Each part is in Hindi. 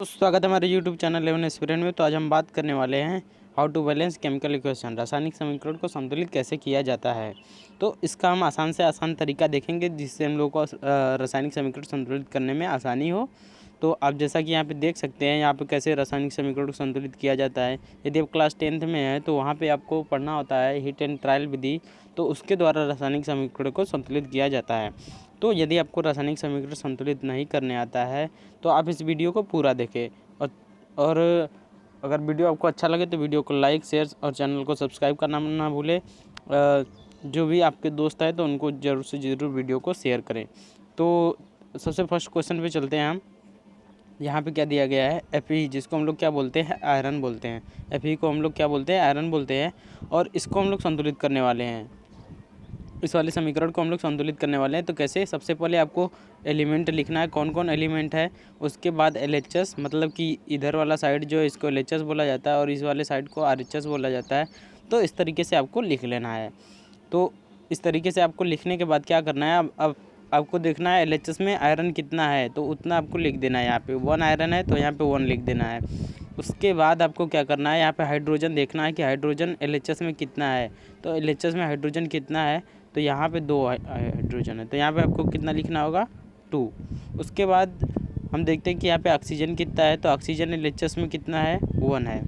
तो स्वागत है हमारे YouTube चैनल 11 एस्पिरेंट में। तो आज हम बात करने वाले हैं how to balance chemical equation, रासायनिक समीकरण को संतुलित कैसे किया जाता है। तो इसका हम आसान से आसान तरीका देखेंगे जिससे हम लोग को रासायनिक समीकरण संतुलित करने में आसानी हो। तो आप जैसा कि यहाँ पे देख सकते हैं यहाँ पे कैसे रासायनिक समीकरण को संतुलित किया जाता है। यदि आप क्लास 10th में है तो वहाँ पे आपको पढ़ना होता है हीट एंड ट्रायल विधि, तो उसके द्वारा रासायनिक समीकरण को संतुलित किया जाता है। तो यदि आपको रासायनिक समीकरण संतुलित नहीं करने आता है तो आप इस वीडियो को पूरा देखें। और अगर वीडियो आपको अच्छा लगे तो वीडियो को लाइक, शेयर और चैनल को सब्सक्राइब करना ना भूलें। जो भी आपके दोस्त हैं तो उनको ज़रूर से ज़रूर वीडियो को शेयर करें। तो सबसे फर्स्ट क्वेश्चन पे चलते हैं हम। यहाँ पे क्या दिया गया है, Fe, जिसको हम लोग क्या बोलते हैं, आयरन बोलते हैं। Fe को हम लोग क्या बोलते हैं, आयरन बोलते हैं। और इसको हम लोग संतुलित करने वाले हैं, इस वाले समीकरण को हम लोग संतुलित करने वाले हैं। तो कैसे, सबसे पहले आपको एलिमेंट लिखना है, कौन कौन एलिमेंट है। उसके बाद LHS, मतलब कि इधर वाला साइड जो है इसको LHS बोला जाता है और इस वाले साइड को RHS बोला जाता है। तो इस तरीके से आपको लिख लेना है। तो इस तरीके से आपको लिखने के बाद क्या करना है, अब आपको देखना है LHS में आयरन कितना है तो उतना आपको लिख देना है। यहाँ पे 1 आयरन है तो यहाँ पे 1 लिख देना है। उसके बाद आपको क्या करना है, यहाँ पे हाइड्रोजन देखना है कि हाइड्रोजन LHS में कितना है। तो LHS में हाइड्रोजन कितना है, तो यहाँ पे 2 हाइड्रोजन है तो यहाँ पे आपको कितना लिखना होगा, 2। उसके बाद हम देखते हैं कि यहाँ पे ऑक्सीजन कितना है, तो ऑक्सीजन LHS में कितना है, 1 है।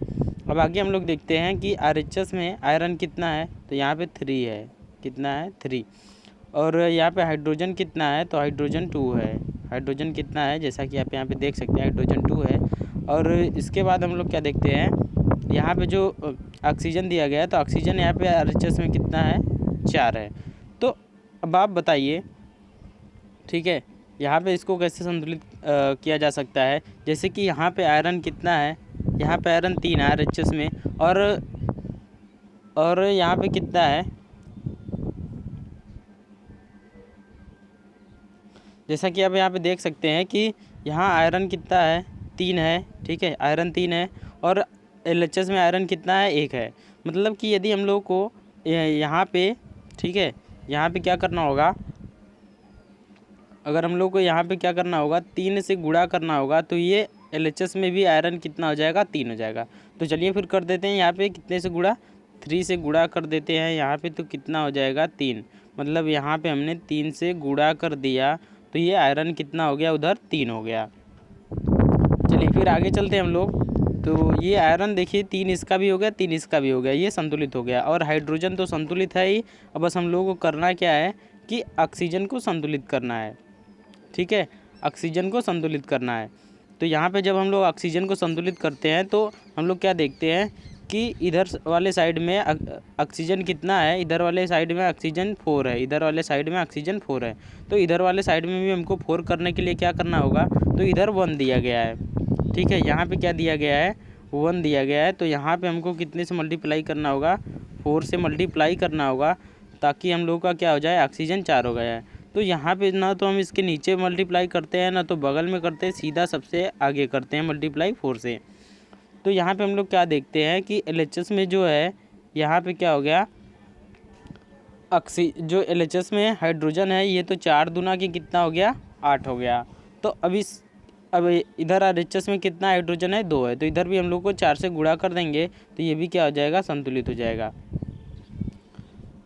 अब आगे हम लोग देखते हैं कि RHS में आयरन कितना है, तो यहाँ पे 3 है, कितना है, 3। और यहाँ पे हाइड्रोजन कितना है, तो हाइड्रोजन 2 है। हाइड्रोजन कितना है, जैसा कि आप यहाँ पे देख सकते हैं हाइड्रोजन 2 है। और इसके बाद हम लोग क्या देखते हैं, यहाँ पे जो ऑक्सीजन दिया गया है तो ऑक्सीजन यहाँ पे RHS में कितना है, 4 है। तो अब आप बताइए, ठीक है, यहाँ पे इसको कैसे संतुलित किया जा सकता है। जैसे कि यहाँ पे आयरन कितना है, यहाँ पे आयरन 3 है RHS में, और यहाँ पे कितना है, जैसा कि आप यहाँ पे देख सकते हैं कि यहाँ आयरन कितना है, 3 है, ठीक है, आयरन 3 है। और LHS में आयरन कितना है, 1 है। मतलब कि यदि हम लोग को यहाँ पे, ठीक है, यहाँ पे क्या करना होगा, अगर हम लोग को यहाँ पे क्या करना होगा, 3 से गुणा करना होगा तो ये LHS में भी आयरन कितना हो जाएगा, 3 हो जाएगा। तो चलिए फिर कर देते हैं, यहाँ पे कितने से गुणा, 3 से गुणा कर देते हैं यहाँ पे, तो कितना हो जाएगा, 3। मतलब यहाँ पे हमने 3 से गुणा कर दिया तो ये आयरन कितना हो गया, उधर 3 हो गया। चलिए फिर आगे चलते हैं हम लोग। तो ये आयरन देखिए 3 इसका भी हो गया, 3 इसका भी हो गया, ये संतुलित हो गया। और हाइड्रोजन तो संतुलित है ही। अब बस हम लोगों को करना क्या है कि ऑक्सीजन को संतुलित करना है, ठीक है, ऑक्सीजन को संतुलित करना है। तो यहाँ पे जब हम लोग ऑक्सीजन को संतुलित करते हैं तो हम लोग क्या देखते हैं कि इधर वाले साइड में ऑक्सीजन कितना है, इधर वाले साइड में ऑक्सीजन 4 है, इधर वाले साइड में ऑक्सीजन 4 है। तो इधर वाले साइड में भी हमको 4 करने के लिए क्या करना होगा, तो इधर 1 दिया गया है, ठीक है, यहाँ पे क्या दिया गया है, 1 दिया गया है। तो यहाँ पे हमको कितने से मल्टीप्लाई करना होगा, 4 से मल्टीप्लाई करना होगा, ताकि हम लोग का क्या हो जाए, ऑक्सीजन 4 हो गया है। तो यहाँ पे ना तो हम इसके नीचे मल्टीप्लाई करते हैं ना तो बगल में करते हैं, सीधा सबसे आगे करते हैं मल्टीप्लाई 4 से। तो यहाँ पे हम लोग क्या देखते हैं कि LHS में जो है, यहाँ पे क्या हो गया, जो LHS में हाइड्रोजन है ये तो 4 दूना की कितना हो गया, 8 हो गया। तो अब इधर RHS में कितना हाइड्रोजन है, 2 है। तो इधर भी हम लोग को 4 से गुणा कर देंगे तो ये भी क्या हो जाएगा, संतुलित हो जाएगा।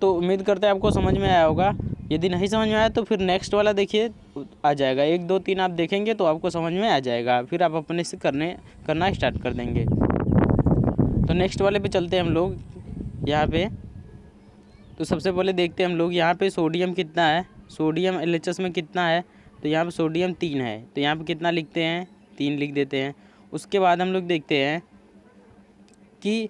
तो उम्मीद करते हैं आपको समझ में आया होगा। यदि नहीं समझ में आया तो फिर नेक्स्ट वाला देखिए, आ जाएगा, 1 2 3 आप देखेंगे तो आपको समझ में आ जाएगा, फिर आप अपने से करना स्टार्ट कर देंगे। तो नेक्स्ट वाले पे चलते हैं हम लोग यहाँ पे। तो सबसे पहले देखते हैं हम लोग यहाँ पे सोडियम कितना है, सोडियम LHS में कितना है, तो यहाँ पे सोडियम 3 है। तो यहाँ पे कितना लिखते हैं, 3 लिख देते हैं। उसके बाद हम लोग देखते हैं कि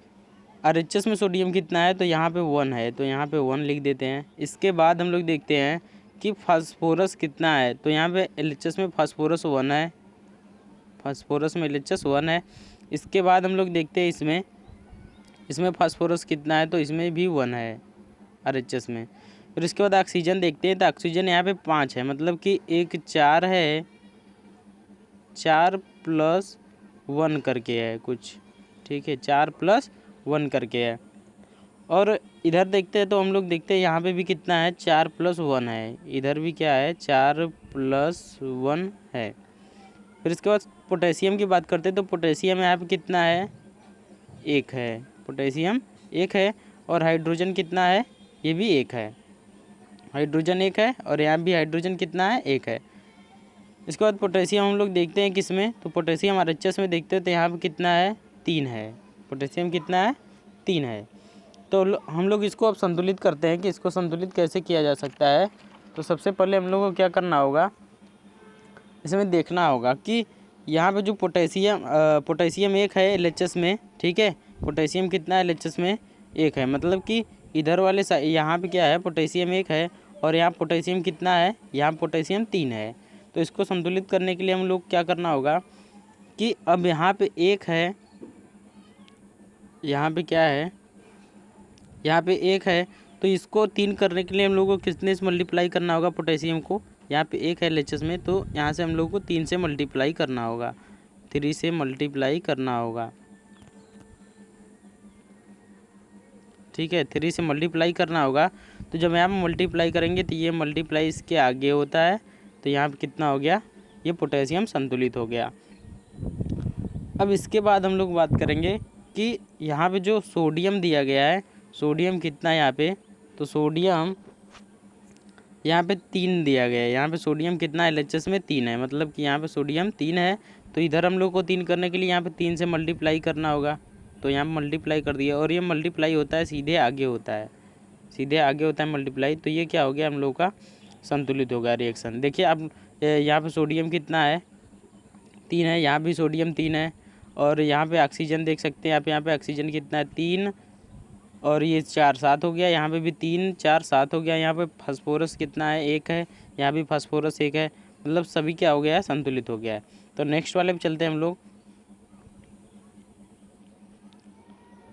RHS में सोडियम कितना है, तो यहाँ पे 1 है, तो यहाँ पे 1 लिख देते हैं। इसके बाद हम लोग देखते हैं कि फास्फोरस कितना है, तो यहाँ पे LHS में फास्फोरस 1 है, फास्फोरस में LHS 1 है। इसके बाद हम लोग देखते हैं इसमें फास्फोरस कितना है, तो इसमें भी 1 है RHS में। फिर इसके बाद ऑक्सीजन देखते हैं, तो ऑक्सीजन यहाँ पे 5 है, मतलब कि एक 4 है, 4 + 1 करके है कुछ, ठीक है, 4 + 1 करके है। और इधर देखते हैं तो हम लोग देखते हैं यहाँ पे भी कितना है, 4 + 1 है, इधर भी क्या है, 4 + 1 है। फिर इसके बाद पोटेशियम की बात करते हैं तो पोटेशियम यहाँ पे कितना है, 1 है, पोटेशियम 1 है। और हाइड्रोजन कितना है, ये भी 1 है, हाइड्रोजन 1 है और यहाँ भी हाइड्रोजन कितना है, 1 है। इसके बाद पोटेशियम हम लोग देखते हैं किस में, तो पोटेशियम आरएचएस में देखते हैं तो यहाँ पे कितना है, 3 है, पोटेशियम कितना है, 3 है। तो हम लोग इसको अब संतुलित करते हैं कि इसको संतुलित कैसे किया जा सकता है। तो सबसे पहले हम लोग को क्या करना होगा, इसमें देखना होगा कि यहाँ पे जो पोटेशियम 1 है एलएचएस में, ठीक है, पोटेशियम कितना है एलएचएस में, 1 है। मतलब कि इधर वाले यहाँ पे क्या है, पोटेशियम 1 है और यहाँ पोटेशियम कितना है, यहाँ पोटेशियम 3 है। तो इसको संतुलित करने के लिए हम लोग क्या करना होगा कि अब यहाँ पे 1 है, यहाँ पे क्या है, यहाँ पे 1 है, तो इसको 3 करने के लिए हम लोग को कितने से मल्टीप्लाई करना होगा, पोटेशियम को, यहाँ पे 1 है एलएचएस में, तो यहाँ से हम लोग को 3 से मल्टीप्लाई करना होगा, 3 से मल्टीप्लाई करना होगा, ठीक है, 3 से मल्टीप्लाई करना होगा। तो जब यहाँ पर मल्टीप्लाई करेंगे तो ये मल्टीप्लाई इसके आगे होता है, तो यहाँ पे कितना हो गया, ये पोटेशियम संतुलित हो गया। अब इसके बाद हम लोग बात करेंगे कि यहाँ पे जो सोडियम दिया गया है, सोडियम कितना है यहाँ पे, तो सोडियम यहाँ पे 3 दिया गया है, यहाँ पे सोडियम कितना है एलएचएस में, 3 है, मतलब कि यहाँ पे सोडियम 3 है। तो इधर हम लोग को 3 करने के लिए यहाँ पे 3 से मल्टीप्लाई करना होगा, तो यहाँ पर मल्टीप्लाई कर दिया, और ये मल्टीप्लाई होता है सीधे आगे होता है, सीधे आगे होता है मल्टीप्लाई। तो ये क्या हो गया, हम लोग का संतुलित हो गया रिएक्शन। देखिए अब यहाँ पे सोडियम कितना है, 3 है, यहाँ भी सोडियम 3 है, और यहाँ पे ऑक्सीजन देख सकते हैं आप, यहाँ पे ऑक्सीजन कितना है, 3, और ये 4 7 हो गया, यहाँ पे भी 3 4 7 हो गया। यहाँ पे फास्फोरस कितना है, 1 है, यहाँ भी फास्फोरस 1 है, मतलब सभी क्या हो गया है, संतुलित हो गया है। तो नेक्स्ट वाले पे चलते हैं हम लोग।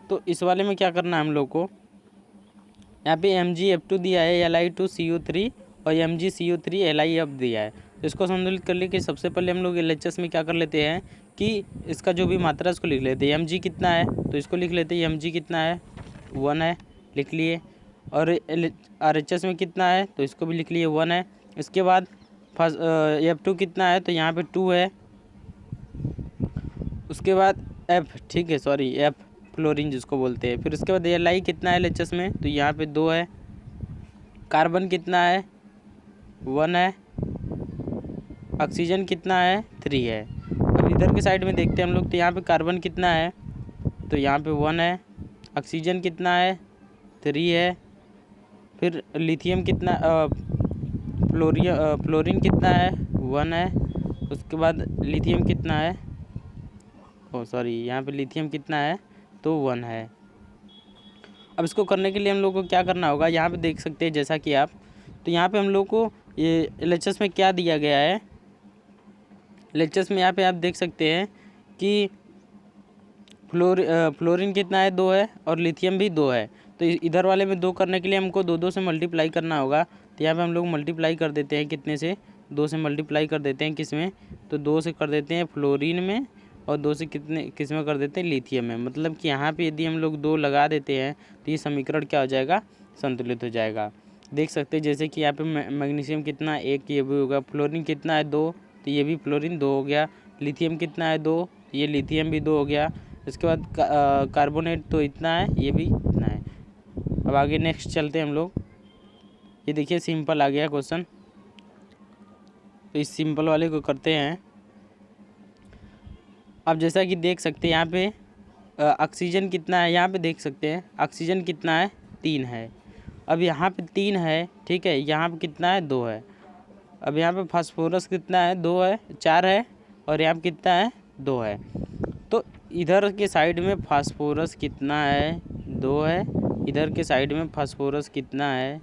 तो इस वाले में क्या करना है हम लोग को, यहाँ पे MgF2 दिया है, Li2CO3 और MgCO3 LiF दिया है। तो इसको संतुलित करने के सबसे पहले हम लोग LHS में क्या कर लेते हैं कि इसका जो भी मात्रा इसको लिख लेते हैं। Mg कितना है तो इसको लिख लेते हैं, Mg कितना है, 1 है, लिख लिए। और RHS में कितना है तो इसको भी लिख लिए, 1 है। इसके बाद F2 कितना है तो यहाँ पे 2 है। उसके बाद F, ठीक है, सॉरी F फ्लोरीन जिसको बोलते हैं। फिर उसके बाद Li कितना है LHS में तो यहाँ पे 2 है। कार्बन कितना है, 1 है। ऑक्सीजन कितना है, 3 है। अब इधर के साइड में देखते हैं हम लोग, तो यहाँ पे कार्बन कितना है तो यहाँ पे 1 है। ऑक्सीजन कितना है, 3 है। फिर लिथियम कितना, फ्लोरीन कितना है, 1 है। उसके बाद लिथियम कितना है, सॉरी यहाँ पे लिथियम कितना है तो 1 है। अब इसको करने के लिए हम लोग को क्या करना होगा, यहाँ पे देख सकते हैं जैसा कि आप, तो यहाँ पे हम लोग को ये LHS में क्या दिया गया है, LHS में यहाँ पे आप देख सकते हैं कि फ्लोरीन कितना है, 2 है, और लिथियम भी 2 है। तो इधर वाले में 2 करने के लिए हमको 2 से मल्टीप्लाई करना होगा। तो यहाँ पे हम लोग मल्टीप्लाई कर देते हैं, कितने से, 2 से मल्टीप्लाई कर देते हैं, किस में, तो 2 से कर देते हैं फ्लोरीन में, और 2 से किस में कर देते हैं, लिथियम में। मतलब कि यहाँ पे यदि हम लोग 2 लगा देते हैं तो ये समीकरण क्या हो जाएगा, संतुलित हो जाएगा। देख सकते हैं जैसे कि यहाँ पे मैग्नीशियम कितना, 1, ये भी होगा। फ्लोरीन कितना है, 2, तो ये भी फ्लोरीन 2 हो गया। लिथियम कितना है, 2, ये लिथियम भी 2 हो गया। इसके बाद कार्बोनेट तो इतना है, ये भी इतना है। अब आगे नेक्स्ट चलते हैं हम लोग। ये देखिए सिंपल आ गया क्वेश्चन, तो इस सिंपल वाले को करते हैं। अब जैसा कि देख सकते हैं यहाँ पे ऑक्सीजन कितना है, यहाँ पे देख सकते हैं ऑक्सीजन कितना है, 3 है। अब यहाँ पे 3 है, ठीक है, यहाँ पे कितना है, 2 है। अब यहाँ पे फास्फोरस कितना है, 2 है, 4 है, और यहाँ पे कितना है, 2 है। तो इधर के साइड में फास्फोरस कितना है, 2 है। इधर के साइड में फास्फोरस कितना है,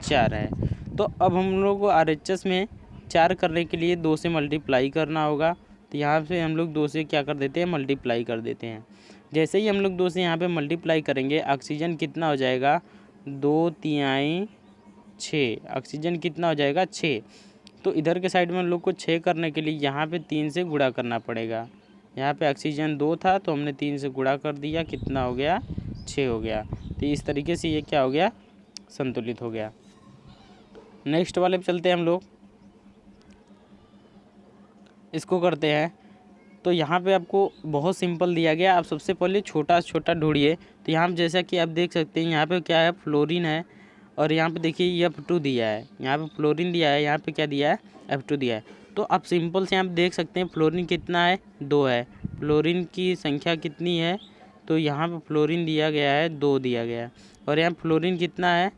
4 है। तो अब हम लोग को RHS में 4 करने के लिए 2 से मल्टीप्लाई करना होगा। तो यहाँ से हम लोग 2 से क्या कर देते हैं, मल्टीप्लाई कर देते हैं। जैसे ही हम लोग 2 से यहाँ पे मल्टीप्लाई करेंगे, ऑक्सीजन कितना हो जाएगा, 2 3 6, ऑक्सीजन कितना हो जाएगा, 6। तो इधर के साइड में हम लोग को 6 करने के लिए यहाँ पे 3 से गुणा करना पड़ेगा। यहाँ पे ऑक्सीजन 2 था तो हमने 3 से गुणा कर दिया, कितना हो गया, 6 हो गया। तो इस तरीके से ये क्या हो गया, संतुलित हो गया। नेक्स्ट वाले पे चलते हैं हम लोग। इसको करते हैं तो यहाँ पे आपको बहुत सिंपल दिया गया। आप सबसे पहले छोटा छोटा ढूंढिए। तो यहाँ पे जैसा कि आप देख सकते हैं यहाँ पे क्या है, फ्लोरीन है, और यहाँ पे देखिए F2 दिया है, यहाँ पे फ्लोरीन दिया है, यहाँ पे क्या दिया है, F2 दिया है। तो आप सिंपल से यहाँ पे देख सकते हैं फ्लोरीन कितना है, 2 है। फ्लोरीन की संख्या कितनी है, तो यहाँ पे फ्लोरीन दिया गया है 2 दिया गया है, और यहाँ फ्लोरीन कितना है,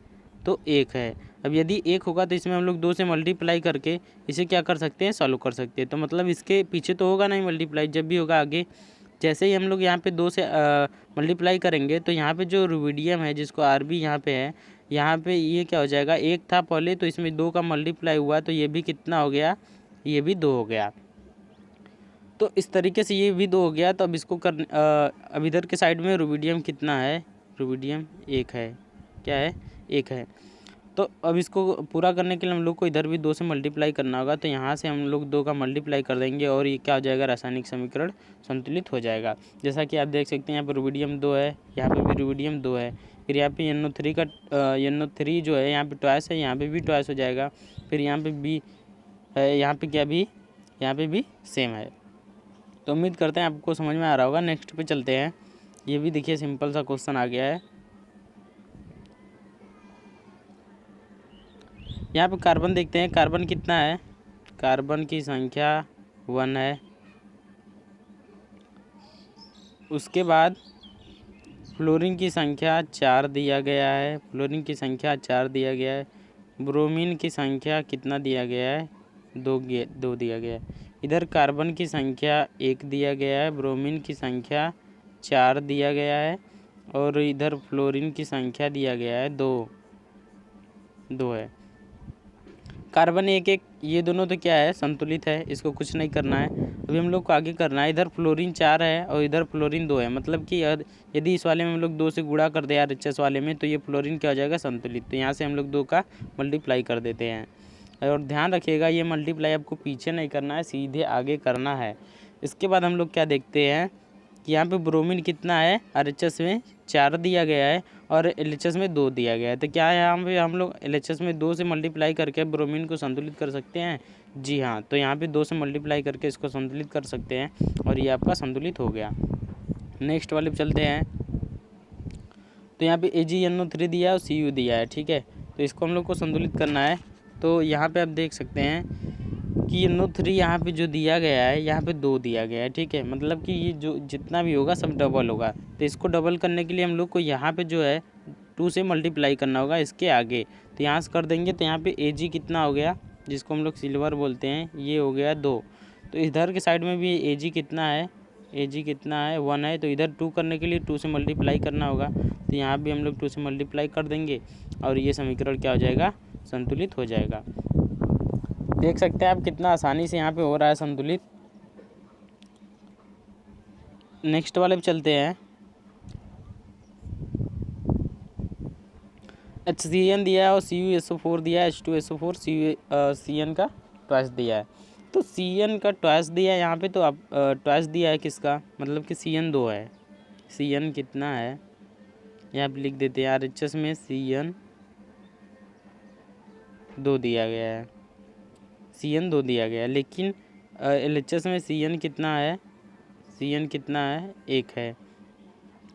तो 1 है। अब यदि 1 होगा तो इसमें हम लोग 2 से मल्टीप्लाई करके इसे क्या कर सकते हैं, सॉल्व कर सकते हैं। तो मतलब इसके पीछे तो होगा नहीं मल्टीप्लाई, जब भी होगा आगे। जैसे ही हम लोग यहाँ पे 2 से मल्टीप्लाई करेंगे तो यहाँ पे जो रुबिडियम है जिसको Rb यहाँ पे है, यहाँ पे ये क्या हो जाएगा, 1 था पहले, तो इसमें 2 का मल्टीप्लाई हुआ तो ये भी कितना हो गया, ये भी 2 हो गया। तो इस तरीके से ये भी 2 हो गया। तो अब इसको अब इधर के साइड में रुबिडियम कितना है, रुबिडियम 1 है, क्या है, 1 है। तो अब इसको पूरा करने के लिए हम लोग को इधर भी 2 से मल्टीप्लाई करना होगा। तो यहाँ से हम लोग 2 का मल्टीप्लाई कर देंगे और ये क्या हो जाएगा, रासायनिक समीकरण संतुलित हो जाएगा। जैसा कि आप देख सकते हैं यहाँ पर रुबिडियम 2 है, यहाँ पे भी रुबिडियम 2 है, फिर यहाँ पे NO3 का NO3 जो है यहाँ पे ट्वाइस है, यहाँ पे भी ट्वाइस हो जाएगा। फिर यहाँ पे भी है, यहाँ पे क्या भी, यहाँ पे भी सेम है। तो उम्मीद करते हैं आपको समझ में आ रहा होगा। नेक्स्ट पे चलते हैं। ये भी देखिए सिंपल सा क्वेश्चन आ गया है। यहाँ पे कार्बन देखते हैं, कार्बन कितना है, कार्बन की संख्या 1 है। उसके बाद फ्लोरीन की संख्या 4 दिया गया है, फ्लोरीन की संख्या 4 दिया गया है। ब्रोमीन की संख्या कितना दिया गया है, 2 दिया गया है। इधर कार्बन की संख्या 1 दिया गया है, ब्रोमीन की संख्या 4 दिया गया है, और इधर फ्लोरीन की संख्या दिया गया है 2 है। कार्बन 1 ये दोनों तो क्या है, संतुलित है, इसको कुछ नहीं करना है। अभी हम लोग को आगे करना है। इधर फ्लोरीन 4 है और इधर फ्लोरीन 2 है, मतलब कि यदि इस वाले में हम लोग 2 से गुणा कर दे RHS वाले में, तो ये फ्लोरीन क्या हो जाएगा, संतुलित। तो यहाँ से हम लोग 2 का मल्टीप्लाई कर देते हैं। और ध्यान रखिएगा ये मल्टीप्लाई आपको पीछे नहीं करना है, सीधे आगे करना है। इसके बाद हम लोग क्या देखते हैं कि यहाँ पे ब्रोमीन कितना है, RHS में 4 दिया गया है और LHS में 2 दिया गया है। तो क्या है, यहाँ पे हम लोग LHS में 2 से मल्टीप्लाई करके ब्रोमीन को संतुलित कर सकते हैं। जी हाँ, तो यहाँ पे 2 से मल्टीप्लाई करके इसको संतुलित कर सकते हैं और ये आपका संतुलित हो गया। नेक्स्ट वाले पे चलते हैं। तो यहाँ पे AgNO3 दिया है और Cu दिया है, ठीक है। तो इसको हम लोग को संतुलित करना है। तो यहाँ पे आप देख सकते हैं कि NO3 यहाँ पे जो दिया गया है, यहाँ पे 2 दिया गया है, ठीक है। मतलब कि ये जो जितना भी होगा सब डबल होगा। तो इसको डबल करने के लिए हम लोग को यहाँ पे जो है 2 से मल्टीप्लाई करना होगा इसके आगे। तो यहाँ से कर देंगे तो यहाँ पे Ag कितना हो गया, जिसको हम लोग सिल्वर बोलते हैं, ये हो गया 2। तो इधर के साइड में भी Ag कितना है, Ag कितना है, 1 है। तो इधर 2 करने के लिए 2 से मल्टीप्लाई करना होगा। तो यहाँ भी हम लोग 2 से मल्टीप्लाई कर देंगे और ये समीकरण क्या हो जाएगा, संतुलित हो जाएगा। देख सकते हैं आप कितना आसानी से यहाँ पे हो रहा है संतुलित। नेक्स्ट वाले पे चलते हैं। HCN दिया है और CuSO4 दिया है, H2SO4 CN का ट्वाइस दिया है। तो CN का ट्वाइस दिया है यहाँ पे, तो आप ट्वाइस दिया है किसका, मतलब कि CN 2 है। CN कितना है यहाँ पे लिख देते हैं, RHS में CN 2 दिया गया है, CN 2 दिया गया है। लेकिन LHS में CN कितना है, CN कितना है, 1 है।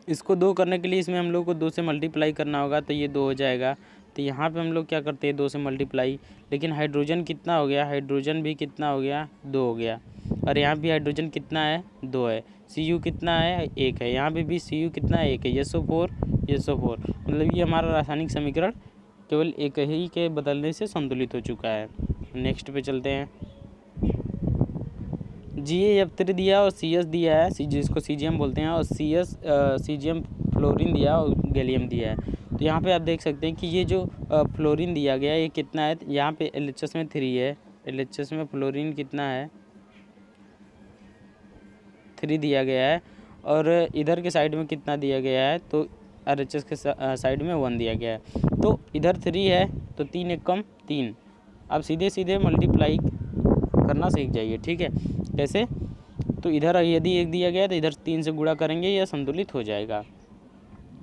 इसको 2 करने के लिए इसमें हम लोग को 2 से मल्टीप्लाई करना होगा, तो ये 2 हो जाएगा। तो यहाँ पे हम लोग क्या करते हैं, 2 से मल्टीप्लाई। लेकिन हाइड्रोजन कितना हो गया, हाइड्रोजन भी कितना हो गया, 2 हो गया। और यहाँ भी हाइड्रोजन कितना है, 2 है। Cu कितना है, 1 है। यहाँ पे भी Cu कितना है, 1 है। SO4 मतलब ये हमारा रासायनिक समीकरण केवल एक ही के बदलने से संतुलित हो चुका है। नेक्स्ट पे चलते हैं। GaF3 दिया और CS दिया है, जिसको CGM बोलते हैं, और CGM फ्लोरीन दिया और गैलियम दिया है। तो यहाँ पे आप देख सकते हैं कि ये जो फ्लोरीन दिया गया है ये कितना है, यहाँ पे LHS में 3 है, LHS में फ्लोरीन कितना है, 3 दिया गया है। और इधर के साइड में कितना दिया गया है, तो RHS के साइड में 1 दिया गया है। तो इधर 3 है तो 3 एक कम 3। आप सीधे सीधे मल्टीप्लाई करना सीख जाइए, ठीक है। कैसे, तो इधर यदि 1 दिया गया तो इधर 3 से गुणा करेंगे, यह संतुलित हो जाएगा।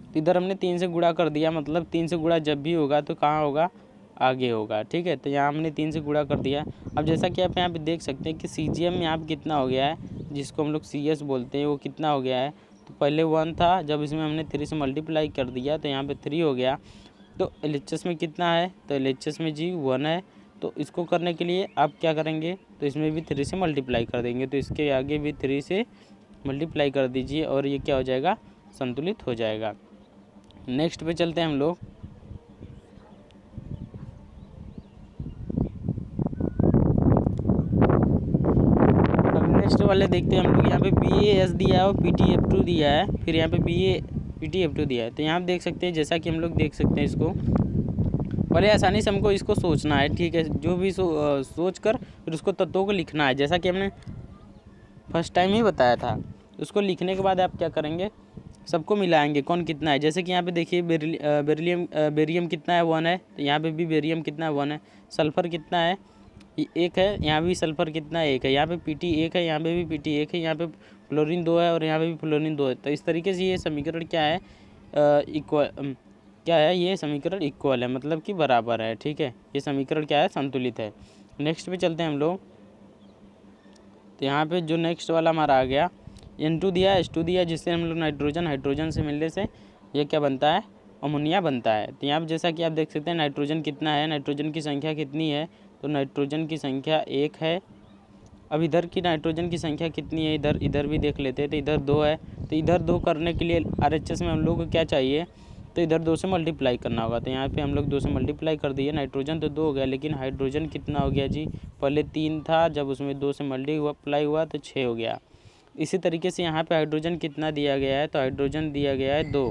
तो इधर हमने 3 से गुणा कर दिया, मतलब 3 से गुणा जब भी होगा तो कहाँ होगा, आगे होगा। ठीक है, तो यहाँ हमने 3 से गुणा कर दिया। अब जैसा कि आप यहाँ पे देख सकते हैं कि CGM यहाँ पे कितना हो गया है, जिसको हम लोग CS बोलते हैं, वो कितना हो गया है। तो पहले 1 था, जब इसमें हमने 3 से मल्टीप्लाई कर दिया तो यहाँ पे 3 हो गया। तो LHS में कितना है, तो LHS में जी 1 है। तो इसको करने के लिए आप क्या करेंगे, तो इसमें भी 3 से मल्टीप्लाई कर देंगे, तो इसके आगे भी 3 से मल्टीप्लाई कर दीजिए और ये क्या हो जाएगा, संतुलित हो जाएगा। नेक्स्ट पे चलते हैं हम लोग। अब नेक्स्ट वाले देखते हैं हम लोग। यहाँ पे BAS दिया है और PTF2 दिया है, फिर यहाँ पे PTF2 दिया है। तो यहाँ पे देख सकते हैं, जैसा कि हम लोग देख सकते हैं, इसको बड़े आसानी से हमको इसको सोचना है। ठीक है, जो भी सोच कर फिर उसको तत्वों को लिखना है, जैसा कि हमने फर्स्ट टाइम ही बताया था। उसको लिखने के बाद आप क्या करेंगे, सबको मिलाएंगे कौन कितना है। जैसे कि यहाँ पे देखिए बेरियम कितना है, 1 है। तो यहाँ पे भी बेरियम कितना है, 1 है। सल्फ़र कितना है, 1 है। यहाँ भी सल्फ़र कितना है, 1 है। यहाँ पे PT 1 है, यहाँ पे भी PT 1 है। यहाँ पे फ्लोरीन 2 है और यहाँ पे भी फ्लोरीन 2 है। तो इस तरीके से ये समीकरण क्या है, इक्वल क्या है, ये समीकरण इक्वल है, मतलब कि बराबर है। ठीक है, ये समीकरण क्या है, संतुलित है। नेक्स्ट पे चलते हैं हम लोग। तो यहाँ पे जो नेक्स्ट वाला हमारा आ गया, N2 दिया है, H2 दिया है, जिससे हम लोग हाइड्रोजन से मिलने से ये क्या बनता है, अमोनिया बनता है। तो यहाँ पे जैसा कि आप देख सकते हैं नाइट्रोजन कितना है, नाइट्रोजन की संख्या कितनी है, तो नाइट्रोजन की संख्या 1 है। अब इधर की नाइट्रोजन की संख्या कितनी है, इधर भी देख लेते हैं। तो इधर 2 है। तो इधर 2 करने के लिए RHS में हम लोग को क्या चाहिए, तो इधर 2 से मल्टीप्लाई करना होगा। तो यहाँ पे हम लोग 2 से मल्टीप्लाई कर दिए। नाइट्रोजन तो 2 हो गया, लेकिन हाइड्रोजन कितना हो गया जी, पहले 3 था, जब उसमें 2 से मल्टीप्लाई हुआ तो 6 हो गया। इसी तरीके से यहाँ पे हाइड्रोजन कितना दिया गया है, तो हाइड्रोजन दिया गया है 2,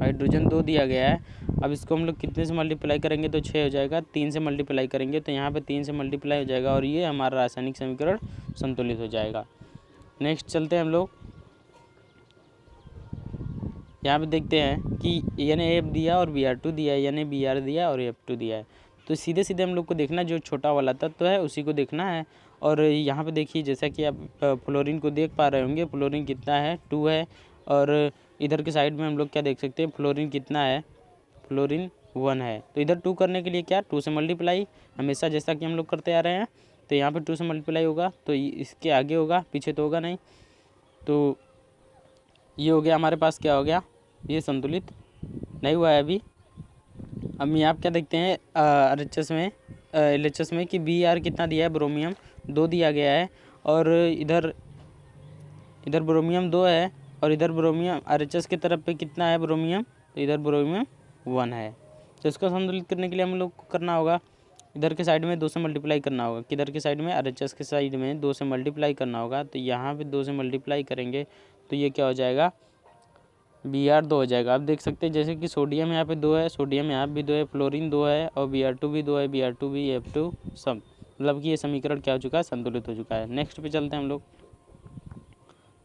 हाइड्रोजन 2 दिया गया है। अब इसको हम लोग कितने से मल्टीप्लाई करेंगे, तो 6 हो जाएगा। 3 से मल्टीप्लाई करेंगे तो यहाँ पे 3 से मल्टीप्लाई हो जाएगा और ये हमारा रासायनिक समीकरण संतुलित हो जाएगा। नेक्स्ट चलते हैं हम लोग। यहाँ पे देखते हैं कि NaF दिया और Br2 दिया है, NaBr दिया और F2 दिया है। तो सीधे सीधे हम लोग को देखना, जो छोटा वाला तत्व है उसी को देखना है। और यहाँ पे देखिए, जैसा कि आप फ्लोरीन को देख पा रहे होंगे, फ्लोरीन कितना है, 2 है। और इधर के साइड में हम लोग क्या देख सकते हैं, फ्लोरीन कितना है, फ्लोरीन 1 है। तो इधर 2 करने के लिए क्या, 2 से मल्टीप्लाई, हमेशा जैसा कि हम लोग करते आ रहे हैं। तो यहाँ पे 2 से मल्टीप्लाई होगा तो इसके आगे होगा, पीछे तो होगा नहीं। तो ये हो गया हमारे पास, क्या हो गया, ये संतुलित नहीं हुआ है अभी। अब यहाँ आप क्या देखते हैं LHS में कि Br कितना दिया है, ब्रोमियम 2 दिया गया है। और इधर ब्रोमियम 2 है और इधर ब्रोमियम RHS की तरफ पे कितना है, ब्रोमियम, तो इधर ब्रोमियम 1 है। तो इसको संतुलित करने के लिए हम लोग को करना होगा, इधर के साइड में 2 से मल्टीप्लाई करना होगा, किधर के साइड में, RHS के साइड में 2 से मल्टीप्लाई करना होगा। तो यहाँ पे 2 से मल्टीप्लाई करेंगे तो ये क्या हो जाएगा, Br 2 हो जाएगा। आप देख सकते हैं जैसे कि सोडियम यहाँ पे 2 है, सोडियम यहाँ भी 2 है, फ्लोरीन 2 है और Br2 भी 2 है, Br2 भी, F2 सब, मतलब कि ये समीकरण क्या हो चुका है, संतुलित हो चुका है। नेक्स्ट पे चलते हैं हम लोग।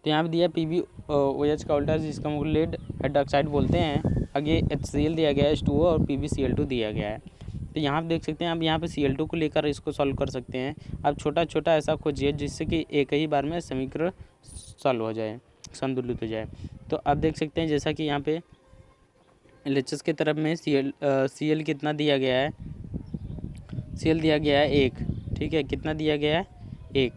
तो यहाँ पे दिया PbOH का उल्टा, जिसका हम लेड हाइड्रोक्साइड बोलते हैं। आगे HCl दिया गया है, H2O और PbCl2 दिया गया है। तो यहाँ पे देख सकते हैं, आप यहाँ पे Cl2 को लेकर इसको सॉल्व कर सकते हैं। आप छोटा छोटा ऐसा खोजिए जिससे कि एक ही बार में समीकरण सॉल्व हो जाए, संतुलित हो जाए। तो आप देख सकते हैं जैसा कि यहाँ पे LHS की तरफ में Cl कितना दिया गया है, Cl दिया गया है 1। ठीक है, कितना दिया गया है, 1,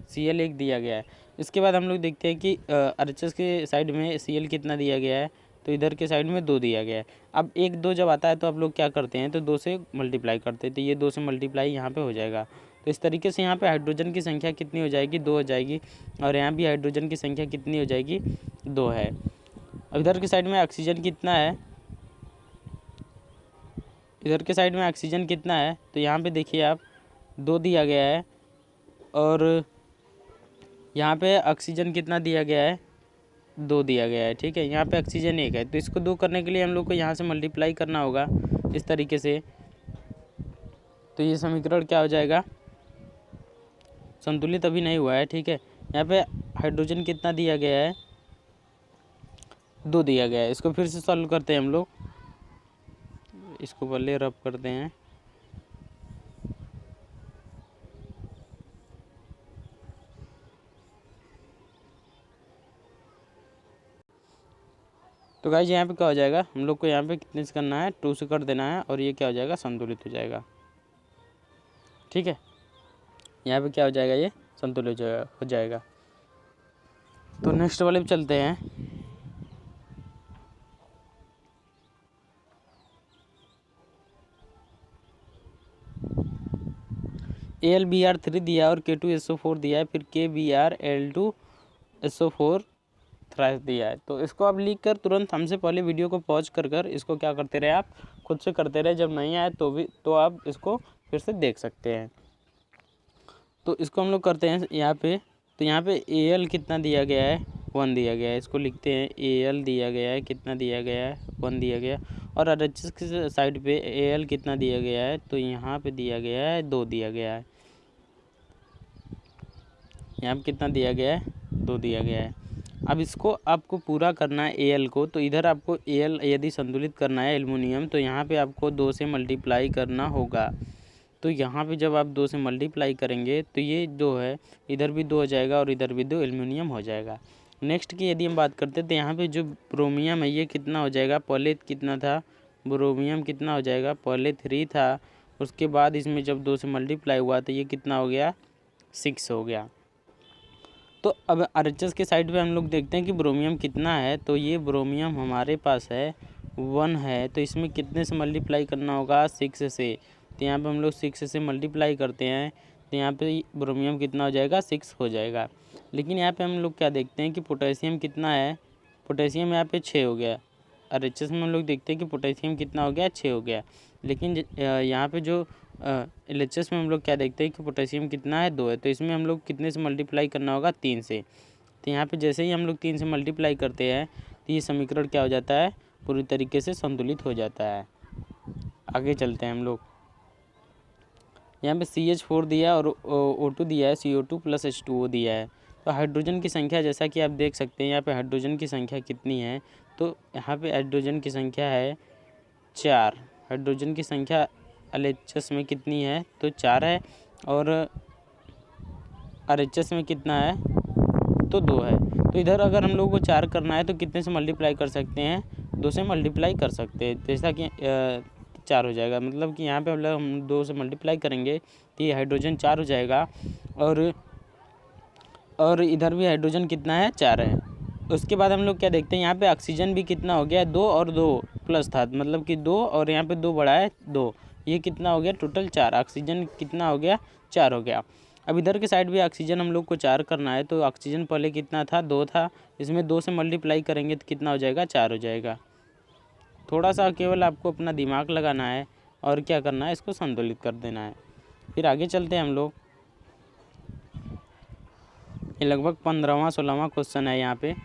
Cl 1 दिया गया है। इसके बाद हम लोग देखते हैं कि RHS के साइड में Cl कितना दिया गया है, तो इधर के साइड में 2 दिया गया है। अब 1 2 जब आता है तो आप लोग क्या करते हैं, तो 2 से मल्टीप्लाई करते हैं, तो ये 2 से मल्टीप्लाई यहाँ पे हो जाएगा। तो इस तरीके से यहाँ पे हाइड्रोजन की संख्या कितनी हो जाएगी, 2 हो जाएगी। और यहाँ भी हाइड्रोजन की संख्या कितनी हो जाएगी, 2 है। अब इधर के साइड में ऑक्सीजन कितना है, इधर के साइड में ऑक्सीजन कितना है, तो यहाँ पे देखिए आप 2 दिया गया है और यहाँ पे ऑक्सीजन कितना दिया गया है, 2 दिया गया है। ठीक है, यहाँ पे ऑक्सीजन 1 है। तो इसको 2 करने के लिए हम लोग को यहाँ से मल्टीप्लाई करना होगा इस तरीके से। तो ये समीकरण क्या हो जाएगा, संतुलित अभी नहीं हुआ है। ठीक है, यहाँ पे हाइड्रोजन कितना दिया गया है, 2 दिया गया है। इसको फिर से सॉल्व करते हैं हम लोग, इसको पहले रब करते हैं। तो गाइस यहाँ पे क्या हो जाएगा, हम लोग को यहाँ पे कितने से करना है, 2 से कर देना है और ये क्या हो जाएगा, संतुलित हो जाएगा। ठीक है, यहाँ पे क्या हो जाएगा, ये संतुलित हो जाएगा। तो नेक्स्ट वाले पे चलते हैं। AlBr3 दिया और K2SO4 दिया है, फिर KBrL2SO4 थ्राइस दिया है। तो इसको आप लिख कर तुरंत हमसे पहले वीडियो को पॉज कर इसको क्या करते रहे, आप खुद से करते रहे। जब नहीं आए तो आप इसको फिर से देख सकते हैं। तो इसको हम लोग करते हैं यहाँ पे। तो यहाँ पे Al कितना दिया गया है, 1 दिया गया है। इसको लिखते हैं Al दिया गया है, कितना दिया गया है, 1 दिया गया। और RHS की साइड पे Al कितना दिया गया है, तो यहाँ पे दिया गया है 2 दिया गया है। यहाँ पे कितना दिया गया है, 2 दिया गया है। अब इसको आपको पूरा करना है Al को। तो इधर आपको Al यदि संतुलित करना है एल्युमिनियम, तो यहाँ पे आपको 2 से मल्टीप्लाई करना होगा। तो यहाँ पे जब आप 2 से मल्टीप्लाई करेंगे तो ये 2 है, इधर भी 2 हो जाएगा और इधर भी 2 एल्युमिनियम हो जाएगा। नेक्स्ट की यदि हम बात करते हैं तो यहाँ पे जो ब्रोमियम है ये कितना हो जाएगा, पहले कितना था, ब्रोमियम कितना हो जाएगा, पहले 3 था, उसके बाद इसमें जब 2 से मल्टीप्लाई हुआ तो ये कितना हो गया, 6 हो गया। तो अब RHS के साइड पे हम लोग देखते हैं कि ब्रोमियम कितना है। तो ये ब्रोमियम हमारे पास है 1 है, तो इसमें कितने से मल्टीप्लाई करना होगा, 6 से। तो यहाँ पे हम लोग 6 से मल्टीप्लाई करते हैं तो यहाँ पे ब्रोमियम कितना हो जाएगा, 6 हो जाएगा। लेकिन यहाँ पे हम लोग क्या देखते हैं कि पोटेशियम कितना है, पोटेशियम यहाँ पे 6 हो गया। RHS में हम लोग देखते हैं कि पोटेशियम कितना हो गया, 6 हो गया। लेकिन यहाँ पे जो LHS में हम लोग क्या देखते हैं कि पोटेशियम कितना है, 2 है। तो इसमें हम लोग कितने से मल्टीप्लाई करना होगा, 3 से। तो यहाँ पे जैसे ही हम लोग 3 से मल्टीप्लाई करते हैं तो ये समीकरण क्या हो जाता है, पूरी तरीके से संतुलित हो जाता है। आगे चलते हैं हम लोग। यहाँ पे CH4 दिया और O2 दिया है, CO2 + H2O दिया है। तो हाइड्रोजन की संख्या जैसा कि आप देख सकते हैं यहाँ पे हाइड्रोजन की संख्या कितनी है, तो यहाँ पे हाइड्रोजन की संख्या है 4। हाइड्रोजन की संख्या LHS में कितनी है, तो 4 है। और RHS में कितना है, तो 2 है। तो इधर अगर हम लोग को 4 करना है तो कितने से मल्टीप्लाई कर सकते हैं, 2 से मल्टीप्लाई कर सकते हैं। जैसा कि 4 हो जाएगा, मतलब कि यहाँ पे हम 2 से मल्टीप्लाई करेंगे तो ये हाइड्रोजन 4 हो जाएगा। और इधर भी हाइड्रोजन कितना है, 4 है। उसके बाद हम लोग क्या देखते हैं, यहाँ पे ऑक्सीजन भी कितना हो गया, 2 और 2 प्लस था, मतलब कि 2 और यहाँ पे 2 बढ़ा है 2, ये कितना हो गया, टोटल 4। ऑक्सीजन कितना हो गया, 4 हो गया। अब इधर के साइड भी ऑक्सीजन हम लोग को 4 करना है। तो ऑक्सीजन पहले कितना था, 2 था, इसमें 2 से मल्टीप्लाई करेंगे तो कितना हो जाएगा, 4 हो जाएगा। थोड़ा सा केवल आपको अपना दिमाग लगाना है और क्या करना है, इसको संतुलित कर देना है। फिर आगे चलते हैं हम लोग। ये लगभग 15वां 16वां क्वेश्चन है यहाँ पे।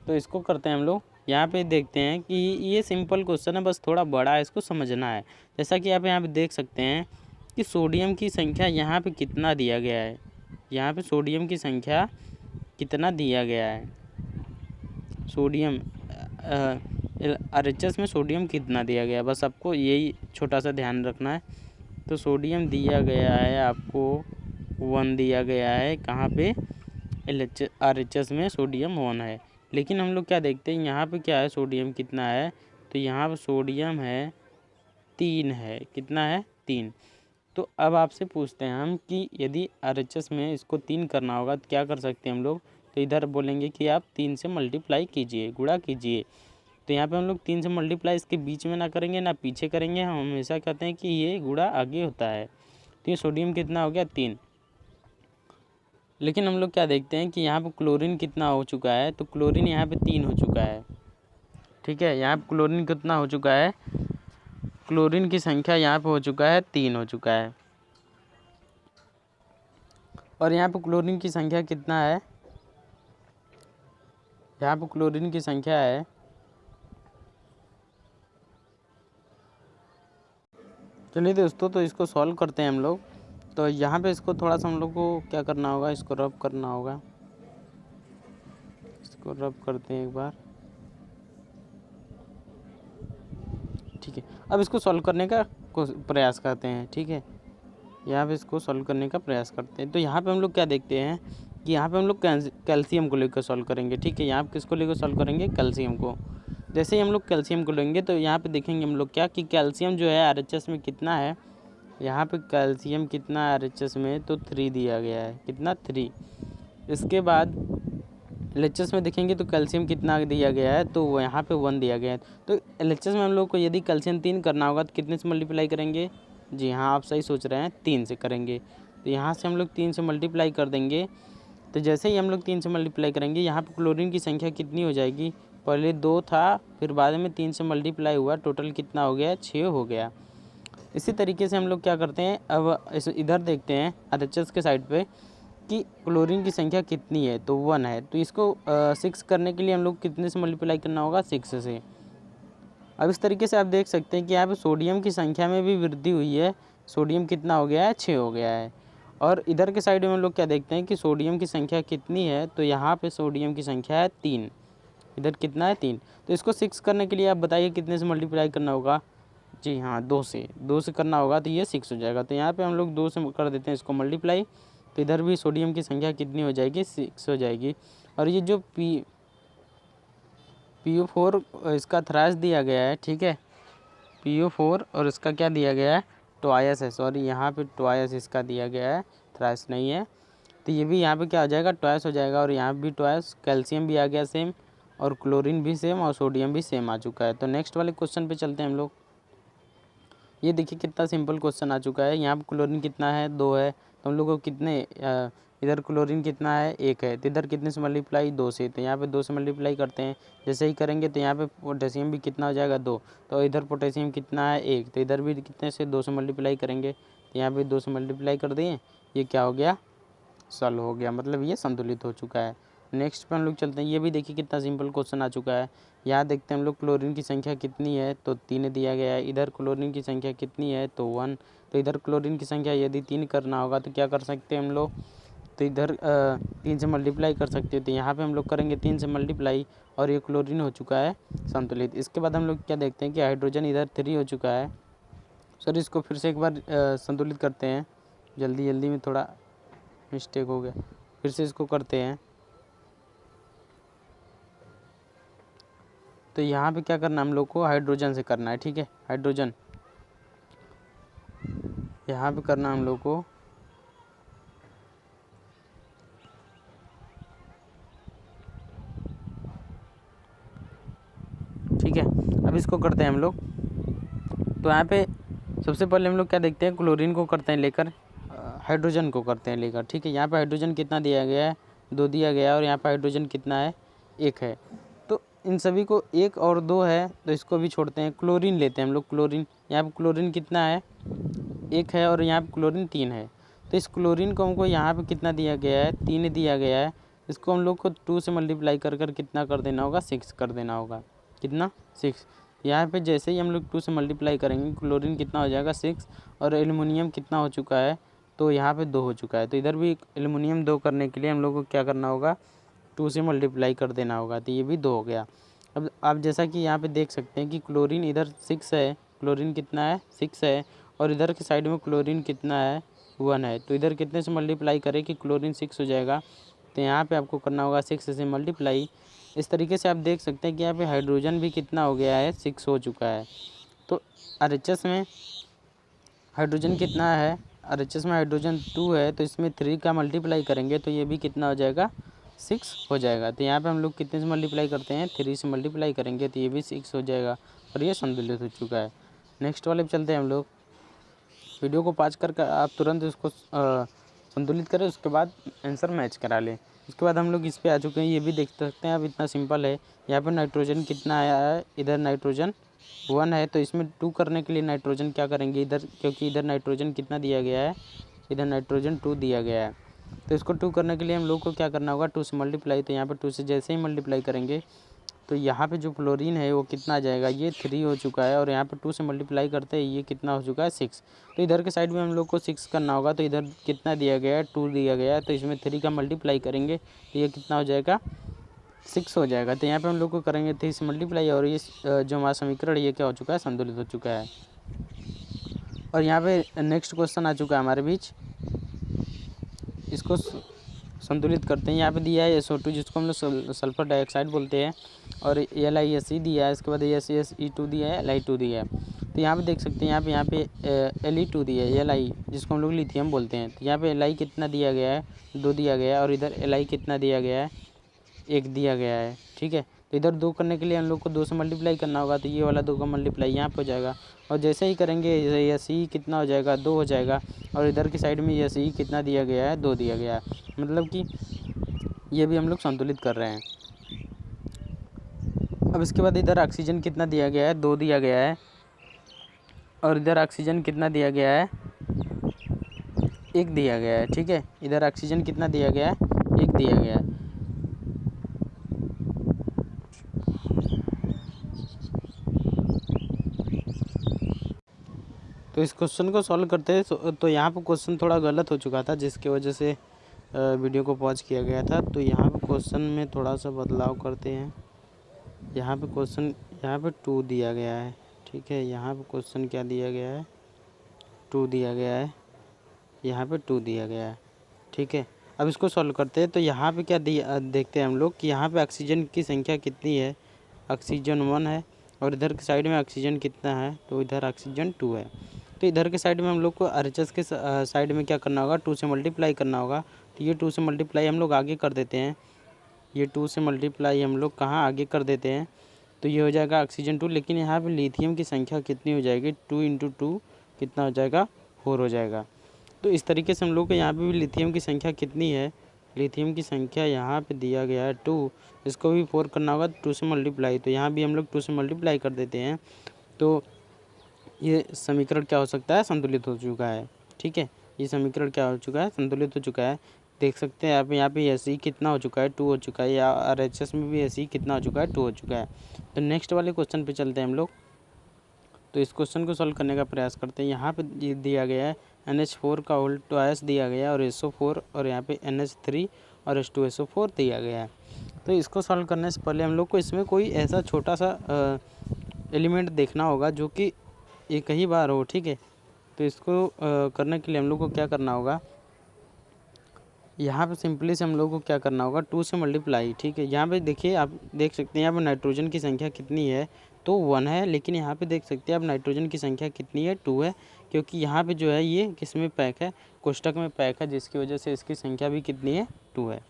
तो इसको करते हैं हम लोग। यहाँ पे देखते हैं कि ये सिंपल क्वेश्चन है, बस थोड़ा बड़ा है, इसको समझना है। जैसा कि आप यहाँ पे देख सकते हैं कि सोडियम की संख्या यहाँ पे कितना दिया गया है, यहाँ पे सोडियम की संख्या कितना दिया गया है, सोडियम RHS में सोडियम कितना दिया गया है, बस आपको यही छोटा सा ध्यान रखना है। तो सोडियम दिया गया है आपको 1 दिया गया है, कहाँ पे, RHS में सोडियम 1 है। लेकिन हम लोग क्या देखते हैं, यहाँ पे क्या है, सोडियम कितना है, तो यहाँ पे सोडियम है 3 है, कितना है, 3। तो अब आपसे पूछते हैं हम कि यदि RHS में इसको 3 करना होगा तो क्या कर सकते हैं हम लोग। तो इधर बोलेंगे कि आप 3 से मल्टीप्लाई कीजिए, गुणा कीजिए। तो यहाँ पे हम लोग 3 से मल्टीप्लाई इसके बीच में ना करेंगे ना पीछे करेंगे, हम हमेशा कहते हैं कि ये गुणा आगे होता है। तो ये सोडियम कितना हो गया, 3। लेकिन हम लोग क्या देखते हैं कि यहाँ पे क्लोरीन कितना हो चुका है, तो क्लोरीन यहाँ पे 3 हो चुका है। ठीक है, यहाँ पे क्लोरीन कितना हो चुका है, क्लोरीन की संख्या यहाँ पे हो चुका है 3 हो चुका है। और यहाँ पे क्लोरीन की संख्या कितना है, यहाँ पे क्लोरीन की संख्या है, चलिए दोस्तों तो इसको सॉल्व करते हैं हम लोग। तो यहाँ पे इसको थोड़ा सा हम लोग को क्या करना होगा, इसको रब करना होगा। इसको रब करते हैं एक बार, ठीक है। अब इसको सॉल्व करने का प्रयास करते हैं, ठीक है। यहाँ पे इसको सॉल्व करने का प्रयास करते हैं। तो यहाँ पे हम लोग क्या देखते हैं कि यहाँ पे हम लोग कैल्शियम को लेकर सॉल्व करेंगे, ठीक है। यहाँ पे किसको लेकर सॉल्व करेंगे, कैल्शियम को। जैसे ही हम लोग कैल्शियम को लेंगे तो यहाँ पे देखेंगे हम लोग क्या कि कैल्शियम जो है आरएचएस में कितना है। यहाँ पे कैल्शियम कितना है आरएचएस में, तो 3 दिया गया है। कितना, 3। इसके बाद एलएचएस में देखेंगे तो कैल्शियम कितना दिया गया है, तो वो यहाँ पे 1 दिया गया है। तो एलएचएस में हम लोग को यदि कैल्शियम 3 करना होगा तो कितने से मल्टीप्लाई करेंगे? जी हाँ, आप सही सोच रहे हैं, 3 से करेंगे। तो यहाँ से हम लोग 3 से मल्टीप्लाई कर देंगे। तो जैसे ही हम लोग 3 से मल्टीप्लाई करेंगे, यहाँ पे क्लोरीन की संख्या कितनी हो जाएगी? पहले 2 था, फिर बाद में 3 से मल्टीप्लाई हुआ, टोटल कितना हो गया? 6 हो गया। इसी तरीके से हम लोग क्या करते हैं, अब इधर देखते हैं आरएचएस के साइड पे कि क्लोरीन की संख्या कितनी है, तो 1 है। तो इसको 6 करने के लिए हम लोग कितने से मल्टीप्लाई करना होगा? 6 से। अब इस तरीके से आप देख सकते हैं कि यहाँ पे सोडियम की संख्या में भी वृद्धि हुई है। सोडियम कितना हो गया है? 6 हो गया है। और इधर के साइड में हम लोग क्या देखते हैं कि सोडियम की संख्या कितनी है, तो यहाँ पे सोडियम की संख्या है 3। इधर कितना है? 3। तो इसको 6 करने के लिए आप बताइए कितने से मल्टीप्लाई करना होगा? जी हाँ, 2 से करना होगा, तो ये 6 हो जाएगा। तो यहाँ पे हम लोग 2 से कर देते हैं इसको मल्टीप्लाई। तो इधर भी सोडियम की संख्या कितनी हो जाएगी? 6 हो जाएगी। और ये जो PO4 इसका थ्राश दिया गया है, ठीक है, PO4 और इसका क्या दिया गया है? ट्वाइस है। सॉरी, यहाँ पे ट्वाइस इसका दिया गया है, थ्राश नहीं है। तो ये भी यहाँ पे क्या हो जाएगा? ट्वाइस हो जाएगा। और यहाँ भी ट्वाइस, कैल्शियम भी आ गया सेम, और क्लोरीन भी सेम, और सोडियम भी सेम आ चुका है। तो नेक्स्ट वाले क्वेश्चन पे चलते हैं हम लोग। ये देखिए कितना सिंपल क्वेश्चन आ चुका है। यहाँ पे क्लोरीन कितना है? 2 है। तो हम लोग को कितने, इधर क्लोरीन कितना है? 1 है। तो इधर कितने से मल्टीप्लाई? 2 से। तो यहाँ पे 2 से मल्टीप्लाई करते हैं। जैसे ही करेंगे तो यहाँ पे पोटेशियम भी कितना हो जाएगा? 2। तो इधर पोटेशियम कितना है? 1। तो इधर भी कितने से? 2 से मल्टीप्लाई करेंगे। तो यहाँ पे 2 से मल्टीप्लाई कर दिए। ये क्या हो गया? सॉल्व हो गया, मतलब ये संतुलित हो चुका है। नेक्स्ट पे हम लोग चलते हैं। ये भी देखिए कितना सिंपल क्वेश्चन आ चुका है। यहाँ देखते हैं हम लोग क्लोरीन की संख्या कितनी है, तो 3 दिया गया है। इधर क्लोरीन की संख्या कितनी है, तो 1। तो इधर क्लोरीन की संख्या यदि 3 करना होगा तो क्या कर सकते हैं हम लोग? तो इधर 3 से मल्टीप्लाई कर सकते हैं। तो यहाँ पे हम लोग करेंगे 3 से मल्टीप्लाई, और ये क्लोरीन हो चुका है संतुलित। इसके बाद हम लोग क्या देखते हैं कि हाइड्रोजन इधर 3 हो चुका है। सर इसको फिर से एक बार संतुलित करते हैं। जल्दी जल्दी में थोड़ा मिस्टेक हो गया, फिर से इसको करते हैं। तो यहाँ पे क्या करना है हम लोग को? हाइड्रोजन से करना है, ठीक है। हाइड्रोजन यहाँ पे करना हम लोग को, ठीक है। अब इसको करते हैं हम लोग। तो यहाँ पे सबसे पहले हम लोग क्या देखते हैं? क्लोरीन को करते हैं लेकर, हाइड्रोजन को करते हैं लेकर, ठीक है। यहाँ पे हाइड्रोजन कितना दिया गया है? 2 दिया गया है। और यहाँ पे हाइड्रोजन कितना है? 1 है। तो इन सभी को 1 और 2 है, तो इसको भी छोड़ते हैं। क्लोरीन लेते हैं हम लोग। क्लोरीन, यहाँ पे क्लोरीन कितना है? 1 है। और यहाँ पे क्लोरीन 3 है। तो इस क्लोरीन को हमको यहाँ पे कितना दिया गया है? 3 दिया गया है। इसको हम लोग को 2 से मल्टीप्लाई कर कितना कर देना होगा? 6 कर देना होगा। कितना? 6। यहाँ पे जैसे ही हम लोग 2 से मल्टीप्लाई करेंगे, क्लोरीन कितना हो जाएगा? 6। और एल्युमिनियम कितना हो चुका है? तो यहाँ पे 2 हो चुका है। तो इधर भी एल्युमिनियम 2 करने के लिए हम लोग को क्या करना होगा? 2 से मल्टीप्लाई कर देना होगा। तो ये भी 2 हो गया। अब आप जैसा कि यहाँ पे देख सकते हैं कि क्लोरीन इधर 6 है। क्लोरीन कितना है? 6 है। और इधर के साइड में क्लोरीन कितना है? 1 है। तो इधर कितने से मल्टीप्लाई करें कि क्लोरीन 6 हो जाएगा? तो यहाँ पे आपको करना होगा 6 से मल्टीप्लाई। इस तरीके से आप देख सकते हैं कि यहाँ पे हाइड्रोजन भी कितना हो गया है? 6 हो चुका है। तो आरएचएस में हाइड्रोजन कितना है? आरएचएस में हाइड्रोजन 2 है। तो इसमें 3 का मल्टीप्लाई करेंगे तो ये भी कितना हो जाएगा? 6 हो जाएगा। तो यहाँ पे हम लोग कितने से मल्टीप्लाई करते हैं? 3 से मल्टीप्लाई करेंगे तो ये भी 6 हो जाएगा। और ये संतुलित हो चुका है। नेक्स्ट वाले पे चलते हैं हम लोग। वीडियो को पॉज कर आप तुरंत इसको संतुलित करें, उसके बाद आंसर मैच करा लें। उसके बाद हम लोग इस पे आ चुके हैं। ये भी देख सकते हैं, अब इतना सिंपल है। यहाँ पर नाइट्रोजन कितना आया है? इधर नाइट्रोजन 1 है। तो इसमें 2 करने के लिए नाइट्रोजन क्या करेंगे इधर, क्योंकि इधर नाइट्रोजन कितना दिया गया है? इधर नाइट्रोजन 2 दिया गया है। तो इसको 2 करने के लिए हम लोग को क्या करना होगा? 2 से मल्टीप्लाई। तो यहाँ पर 2 से जैसे ही मल्टीप्लाई करेंगे तो यहाँ पे जो क्लोरीन है वो कितना आ जाएगा? ये 3 हो चुका है। और यहाँ पे 2 से मल्टीप्लाई करते हैं, ये कितना हो चुका है? 6। तो इधर के साइड में हम लोग को 6 करना होगा। तो इधर कितना दिया गया है? 2 दिया गया है। तो इसमें 3 का मल्टीप्लाई करेंगे तो ये कितना हो जाएगा? 6 हो जाएगा। तो यहाँ पे हम लोग को करेंगे 3 से मल्टीप्लाई, और ये जो हमारा समीकरण ये क्या हो चुका है? संतुलित हो चुका है। और यहाँ पे नेक्स्ट क्वेश्चन आ चुका है हमारे बीच। इसको संतुलित करते हैं। यहाँ पे दिया है SO2 जिसको हम लोग सल्फर डाइऑक्साइड बोलते हैं, और LiSe दिया है, इसके बाद SeSE2 दिया है, Li2 दिया है। तो यहाँ पे देख सकते हैं यहाँ पे Le2 दिया है, Li जिसको हम लोग लिथियम बोलते हैं। तो यहाँ पे Li कितना दिया गया है, 2 दिया गया है, और इधर Li कितना दिया गया है, 1 दिया गया है। ठीक है, तो इधर 2 करने के लिए हम लोग को 2 से मल्टीप्लाई करना होगा, तो ये वाला 2 का मल्टीप्लाई यहाँ पे हो जाएगा, और जैसे ही करेंगे Se कितना हो जाएगा, 2 हो जाएगा, और इधर की साइड में Se कितना दिया गया है, 2 दिया गया है। मतलब कि ये भी हम लोग संतुलित कर रहे हैं। अब इसके बाद इधर ऑक्सीजन कितना दिया गया है, 2 दिया गया है, और इधर ऑक्सीजन कितना दिया गया है, 1 दिया गया है। ठीक है, इधर ऑक्सीजन कितना दिया गया है, 1 दिया गया है। तो इस क्वेश्चन को सॉल्व करते हैं। तो यहाँ पर क्वेश्चन थोड़ा गलत हो चुका था, जिसकी वजह से वीडियो को पॉज किया गया था। तो यहाँ पे क्वेश्चन में थोड़ा सा बदलाव करते हैं। यहाँ पे क्वेश्चन, यहाँ पे 2 दिया गया है। ठीक है, यहाँ पे क्वेश्चन क्या दिया गया है, 2 दिया गया है, यहाँ पे 2 दिया गया है। ठीक है, अब इसको सॉल्व करते हैं। तो यहाँ पे क्या दिया देखते हैं हम लोग कि यहाँ पे ऑक्सीजन की संख्या कितनी है, ऑक्सीजन 1 है, और इधर के साइड में ऑक्सीजन कितना है, तो इधर ऑक्सीजन 2 है। तो इधर के साइड में हम लोग को RHS के साइड में क्या करना होगा, 2 से मल्टीप्लाई करना होगा। तो ये 2 से मल्टीप्लाई हम लोग आगे कर देते हैं, ये 2 से मल्टीप्लाई हम लोग कहाँ आगे कर देते हैं, तो ये हो जाएगा ऑक्सीजन 2। लेकिन यहाँ पे लिथियम की संख्या कितनी हो जाएगी, 2 × 2 कितना हो जाएगा, 4 हो जाएगा। तो इस तरीके से हम लोग को यहाँ पे भी लिथियम की संख्या कितनी है, लिथियम की संख्या यहाँ पे दिया गया है 2, इसको भी 4 करना होगा, 2 से मल्टीप्लाई। तो यहाँ भी हम लोग 2 से मल्टीप्लाई कर देते हैं। तो ये समीकरण क्या हो सकता है, संतुलित हो चुका है। ठीक है, ये समीकरण क्या हो चुका है, संतुलित हो चुका है। देख सकते हैं आप यहाँ पे Se कितना हो चुका है, 2 हो चुका है, या RHS में भी Se कितना हो चुका है, 2 हो चुका है। तो नेक्स्ट वाले क्वेश्चन पे चलते हैं हम लोग। तो इस क्वेश्चन को सॉल्व करने का प्रयास करते हैं। यहाँ पे दिया गया है NH4 का होल ट्वाइस दिया गया है, और SO4, और यहाँ पे NH3 और H2SO4 दिया गया है। तो इसको सॉल्व करने से पहले हम लोग को इसमें कोई ऐसा छोटा सा एलिमेंट देखना होगा जो कि एक ही बार हो। ठीक है, तो इसको करने के लिए हम लोग को क्या करना होगा, यहाँ पे सिंपली से हम लोग को क्या करना होगा, 2 से मल्टीप्लाई। ठीक है, यहाँ पे देखिए, आप देख सकते हैं यहाँ पे नाइट्रोजन की संख्या कितनी है, तो 1 है। लेकिन यहाँ पे देख सकते हैं आप नाइट्रोजन की संख्या कितनी है, 2 है, क्योंकि यहाँ पे जो है ये किस में पैक है, कोष्ठक में पैक है, जिसकी वजह से इसकी संख्या भी कितनी है, 2 है।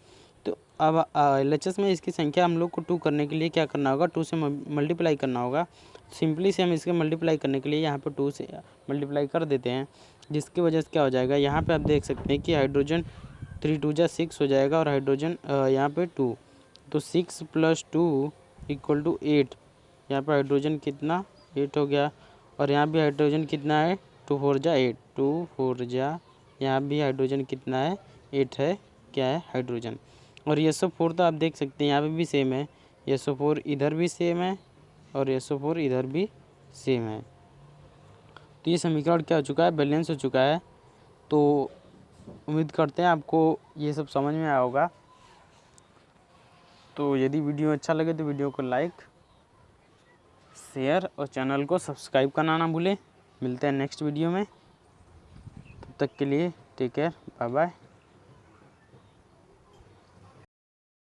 तो अब LHS में इसकी संख्या हम लोग को 2 करने के लिए क्या करना होगा, 2 से मल्टीप्लाई करना होगा। सिंपली से हम इसके मल्टीप्लाई करने के लिए यहाँ पर 2 से मल्टीप्लाई कर देते हैं, जिसकी वजह से क्या हो जाएगा, यहाँ पर आप देख सकते हैं कि हाइड्रोजन 3 × 2 = 6 हो जाएगा, और हाइड्रोजन यहाँ पे 2, तो 6 + 2 = 8। यहाँ पर हाइड्रोजन कितना, 8 हो गया, और यहाँ भी हाइड्रोजन कितना है, 2 × 4 = 8, 2 × 4 = यहाँ भी हाइड्रोजन कितना है, 8 है, क्या है, हाइड्रोजन। और SO4 तो आप देख सकते हैं यहाँ पे भी सेम है, SO4 इधर भी सेम है, और SO4 इधर भी सेम है। तो ये समीकरण क्या हो चुका है, बैलेंस हो चुका है। तो उम्मीद करते हैं आपको ये सब समझ में आया होगा। तो यदि वीडियो अच्छा लगे तो वीडियो को लाइक, शेयर और चैनल को सब्सक्राइब करना ना भूलें। मिलते हैं नेक्स्ट वीडियो में, तब तक के लिए टेक केयर, बाय बाय।